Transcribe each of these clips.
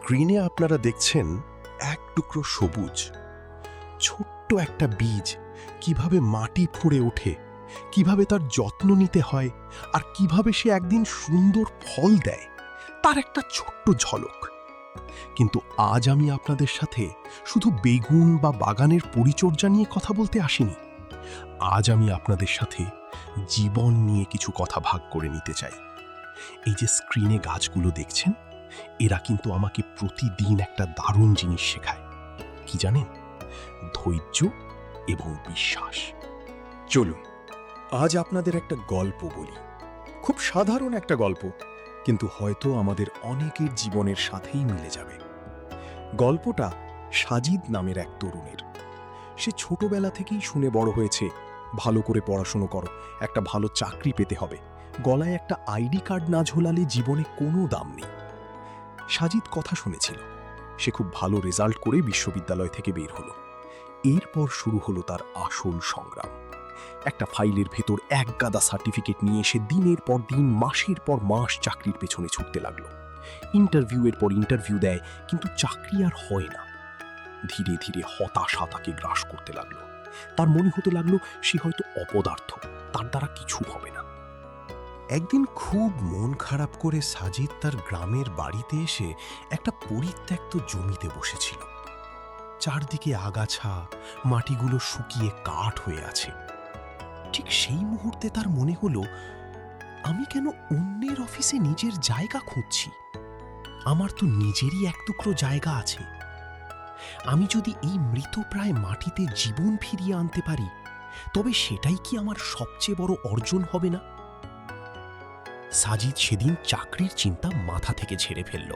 স্ক্রিনে আপনারা দেখছেন এক টুকরো সবুজ, ছোট্ট একটা বীজ কিভাবে মাটি ফুঁড়ে ওঠে, কিভাবে তার যত্ন নিতে হয় আর কিভাবে সে একদিন সুন্দর ফল দেয়, তার একটা ছোট্ট ঝলক। কিন্তু আজ আমি আপনাদের সাথে শুধু বেগুন বা বাগানের পরিচর্যা নিয়ে কথা বলতে আসিনি। আজ আমি আপনাদের সাথে জীবন নিয়ে কিছু কথা ভাগ করে নিতে চাই। এই যে স্ক্রিনে গাছগুলো দেখছেন, এরা কিন্তু আমাকে প্রতিদিন একটা দারুণ জিনিস শেখায়। কি জানেন? ধৈর্য এবং বিশ্বাস। চলুন আজ আপনাদের একটা গল্প বলি। খুব সাধারণ একটা গল্প, কিন্তু হয়তো আমাদের অনেকের জীবনের সাথেই মিলে যাবে। গল্পটা সাজিদ নামের এক তরুণের। সে ছোটবেলা থেকেই শুনে বড় হয়েছে, ভালো করে পড়াশুনো করো, একটা ভালো চাকরি পেতে হবে, গলায় একটা আইডি কার্ড না ঝোলালে জীবনে কোনো দাম নেই। সাজিদ কথা শুনেছিল। সে খুব ভালো রেজাল্ট করে বিশ্ববিদ্যালয় থেকে বের হলো। এরপর শুরু হলো তার আসল সংগ্রাম। একটা ফাইলের ভেতর এক গাদা সার্টিফিকেট নিয়ে এসে দিনের পর দিন, মাসের পর মাস চাকরির পেছনে ছুটতে লাগলো। ইন্টারভিউয়ের পর ইন্টারভিউ দেয়, কিন্তু চাকরি আর হয় না। ধীরে ধীরে হতাশা তাকে গ্রাস করতে লাগলো। তার মনে হতে লাগলো সে হয়তো অপদার্থ, তার দ্বারা কিছু হবে না। একদিন খুব মন খারাপ করে সাজিদ তার গ্রামের বাড়িতে এসে একটা পরিত্যক্ত জমিতে বসেছিল। চারদিকে আগাছা, মাটিগুলো শুকিয়ে কাঠ হয়ে আছে। ঠিক সেই মুহূর্তে তার মনে হলো, আমি কেন অন্যের অফিসে নিজের জায়গা খুঁজছি? আমার তো নিজেরই এক টুকরো জায়গা আছে। আমি যদি এই মৃতপ্রায় মাটিতে জীবন ফিরিয়ে আনতে পারি, তবে সেটাই কি আমার সবচেয়ে বড় অর্জন হবে না? সাজিদ সেদিন চাকরির চিন্তা মাথা থেকে ঝেড়ে ফেলল।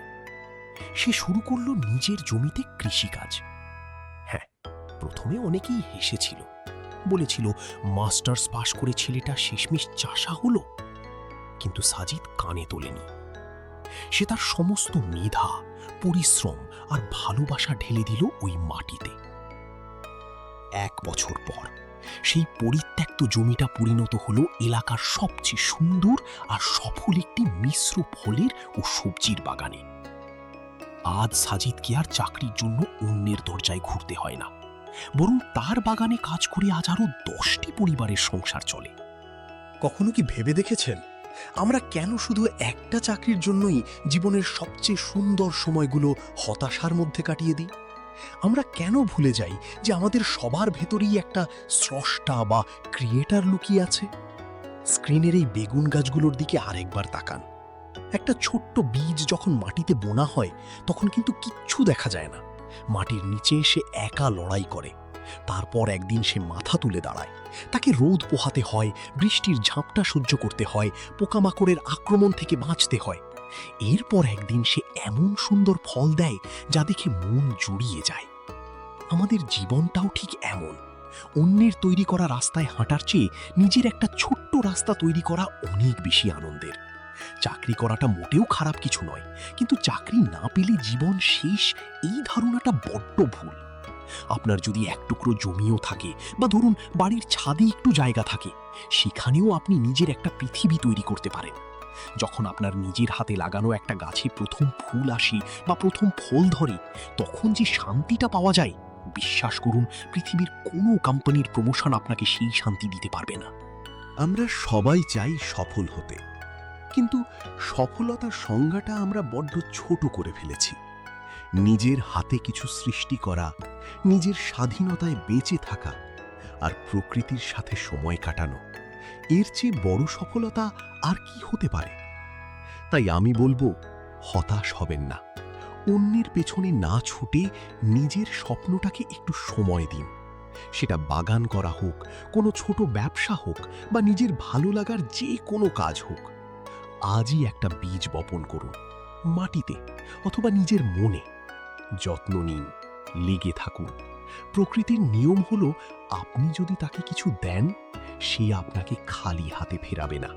সে শুরু করল নিজের জমিতে কৃষিকাজ। হ্যাঁ, প্রথমে অনেকেই হেসেছিল, বলেছিল মাস্টার্স পাশ করে ছেলেটা শেষমেশ চাষা হলো। কিন্তু সাজিদ কানে তোলেনি। সে তার সমস্ত মেধা, পরিশ্রম আর ভালোবাসা ঢেলে দিল ওই মাটিতে। 1 বছর পর সেই পরিত্যক্ত জমিটা পরিণত হলো এলাকার সবচেয়ে সুন্দর আর সফল একটি মিশ্র ফলের ও সবজির বাগানে। আজ সাজিদকে আর চাকরির জন্য অন্যের দরজায় ঘুরতে হয় না, বরং তার বাগানে কাজ করে আজ আরো 10টি পরিবারের সংসার চলে। কখনো কি ভেবে দেখেছেন, আমরা কেন শুধু একটা চাকরির জন্যই জীবনের সবচেয়ে সুন্দর সময়গুলো হতাশার মধ্যে কাটিয়ে দিই? আমরা কেন ভুলে যাই যে আমাদের সবার ভেতরেই একটা স্রষ্টা বা ক্রিয়েটার লুকিয়ে আছে? স্ক্রিনের এই বেগুন গাছগুলোর দিকে আরেকবার তাকান। একটা ছোট্ট বীজ যখন মাটিতে বোনা হয়, তখন কিন্তু কিচ্ছু দেখা যায় না। মাটির নিচে সে একা লড়াই করে। তারপর একদিন সে মাথা তুলে দাঁড়ায়। তাকে রোদ পোহাতে হয়, বৃষ্টির ঝাপটা সহ্য করতে হয়, পোকামাকড়ের আক্রমণ থেকে বাঁচতে হয়। এরপর একদিন সে এমন সুন্দর ফল দেয় যা দেখে মন জুড়িয়ে যায়। আমাদের জীবনটাও ঠিক এমন। অন্যের তৈরি করা রাস্তায় হাঁটার চেয়ে নিজের একটা ছোট্ট রাস্তা তৈরি করা অনেক বেশি আনন্দের। চাকরি করাটা মোটেও খারাপ কিছু নয়, কিন্তু চাকরি না পেলে জীবন শেষ, এই ধারণাটা বড্ড ভুল। আপনার যদি এক টুকরো জমিও থাকে, বা ধরুন বাড়ির ছাদে একটু জায়গা থাকে, সেখানেও আপনি নিজের একটা পৃথিবী তৈরি করতে পারেন। যখন আপনার নিজের হাতে লাগানো একটা গাছে প্রথম ফুল আসে বা প্রথম ফল ধরে, তখন যে শান্তিটা পাওয়া যায়, বিশ্বাস করুন পৃথিবীর কোনো কোম্পানির প্রমোশন আপনাকে সেই শান্তি দিতে পারবে না। আমরা সবাই চাই সফল হতে, কিন্তু সফলতার সংজ্ঞাটা আমরা বড্ড ছোট করে ফেলেছি। নিজের হাতে কিছু সৃষ্টি করা, নিজের স্বাধীনতায় বেঁচে থাকা আর প্রকৃতির সাথে সময় কাটানো, এর চেয়ে বড় সফলতা আর কি হতে পারে? তাই আমি বলবো, হতাশ হবেন না। অন্যের পেছনে না ছুটে নিজের স্বপ্নটাকে একটু সময় দিন। সেটা বাগান করা হোক, কোনো ছোট ব্যবসা হোক, বা নিজের ভালো লাগার যে কোনো কাজ হোক। আজই একটা বীজ বপন করুন, মাটিতে অথবা নিজের মনে। যত্ন নিন, লেগে থাকুন। প্রকৃতির নিয়ম হলো, আপনি যদি তাকে কিছু দেন, সে আপনাকে খালি হাতে ফেরাবে না।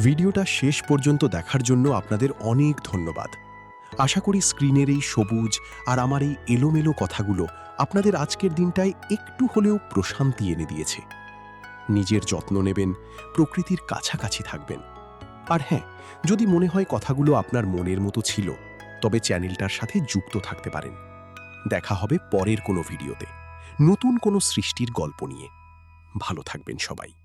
ভিডিওটা শেষ পর্যন্ত দেখার জন্য আপনাদের অনেক ধন্যবাদ। আশা করি স্ক্রিনের এই সবুজ আর আমার এই এলোমেলো কথাগুলো আপনাদের আজকের দিনটায় একটু হলেও প্রশান্তি এনে দিয়েছে। নিজের যত্ন নেবেন, প্রকৃতির কাছাকাছি থাকবেন। আর হ্যাঁ, যদি মনে হয় কথাগুলো আপনার মনের মতো ছিল, তবে চ্যানেলটার সাথে যুক্ত থাকতে পারেন। দেখা হবে পরের কোনো ভিডিওতে, নতুন কোনো সৃষ্টির গল্প নিয়ে। ভালো থাকবেন সবাই।